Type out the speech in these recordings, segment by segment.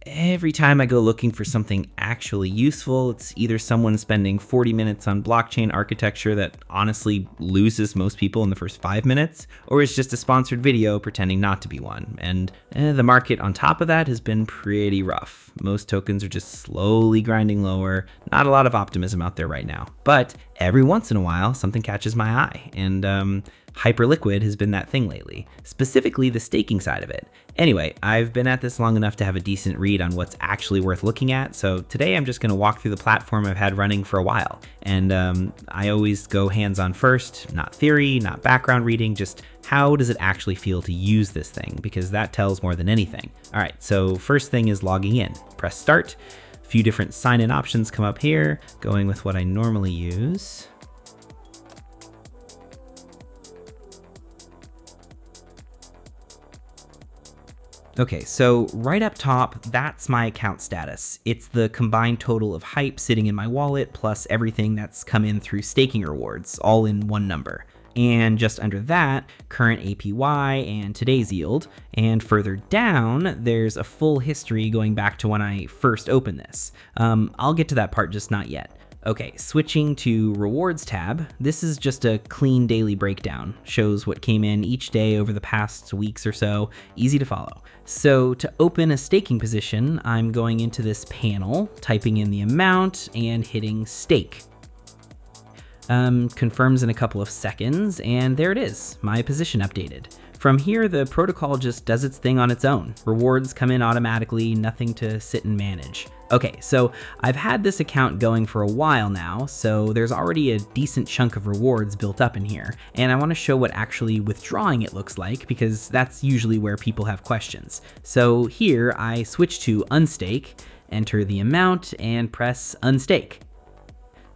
Every time I go looking for something actually useful, it's either someone spending 40 minutes on blockchain architecture that honestly loses most people in the first 5 minutes, or it's just a sponsored video pretending not to be one. And the market on top of that has been pretty rough. Most tokens are just slowly grinding lower. Not a lot of optimism out there right now. But every once in a while, something catches my eye. And Hyperliquid has been that thing lately, specifically the staking side of it. Anyway, I've been at this long enough to have a decent read on what's actually worth looking at, so today I'm just going to walk through the platform I've had running for a while. And I always go hands-on first, not theory, not background reading, just how does it actually feel to use this thing, because that tells more than anything. All right, so first thing is logging in. Press start. A few different sign-in options come up here, going with what I normally use. Okay, so right up top, that's my account status. It's the combined total of hype sitting in my wallet plus everything that's come in through staking rewards, all in one number. And just under that, current APY and today's yield. And further down, there's a full history going back to when I first opened this. I'll get to that part, just not yet. Okay, switching to rewards tab, this is just a clean daily breakdown. Shows what came in each day over the past weeks or so, easy to follow. So to open a staking position, I'm going into this panel, typing in the amount and hitting stake. Confirms in a couple of seconds, and there it is, my position updated. From here, the protocol just does its thing on its own. Rewards come in automatically, nothing to sit and manage. Okay, so I've had this account going for a while now, so there's already a decent chunk of rewards built up in here, and I want to show what actually withdrawing it looks like, because that's usually where people have questions. So here, I switch to unstake, enter the amount, and press unstake.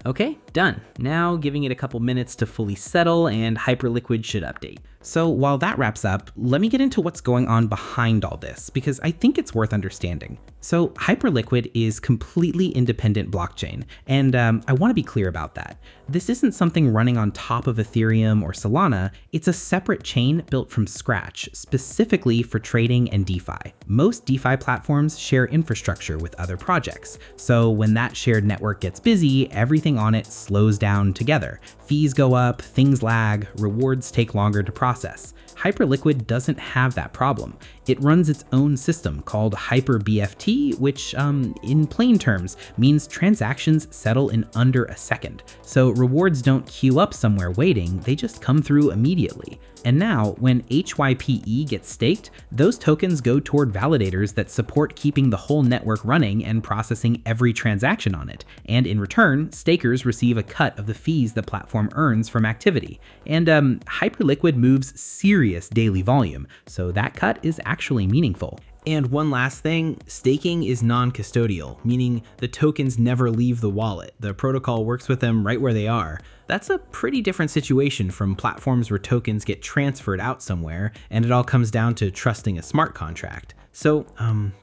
Okay, done. Now giving it a couple minutes to fully settle, and Hyperliquid should update. So while that wraps up, let me get into what's going on behind all this, because I think it's worth understanding. So Hyperliquid is completely independent blockchain, and I want to be clear about that. This isn't something running on top of Ethereum or Solana, it's a separate chain built from scratch, specifically for trading and DeFi. Most DeFi platforms share infrastructure with other projects, so when that shared network gets busy, everything on it slows down together. Fees go up, things lag, rewards take longer to process. Hyperliquid doesn't have that problem. It runs its own system called HyperBFT, which in plain terms means transactions settle in under a second. So rewards don't queue up somewhere waiting, they just come through immediately. And now, when HYPE gets staked, those tokens go toward validators that support keeping the whole network running and processing every transaction on it. And in return, stakers receive a cut of the fees the platform earns from activity. And Hyperliquid moves serious daily volume, so that cut is actually meaningful. And one last thing, staking is non-custodial, meaning the tokens never leave the wallet. The protocol works with them right where they are. That's a pretty different situation from platforms where tokens get transferred out somewhere, and it all comes down to trusting a smart contract. So,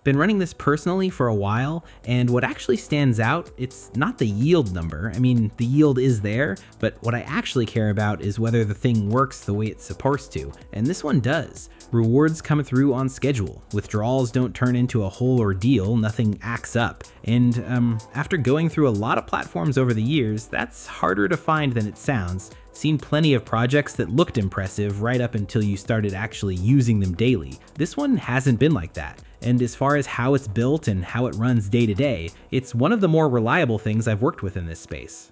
been running this personally for a while, and what actually stands out, it's not the yield number. I mean, the yield is there, but what I actually care about is whether the thing works the way it's supposed to, and this one does. Rewards come through on schedule, withdrawals don't turn into a whole ordeal, nothing acts up, and after going through a lot of platforms over the years, that's harder to find than it sounds. Seen plenty of projects that looked impressive right up until you started actually using them daily. This one hasn't been like that. And as far as how it's built and how it runs day to day, it's one of the more reliable things I've worked with in this space.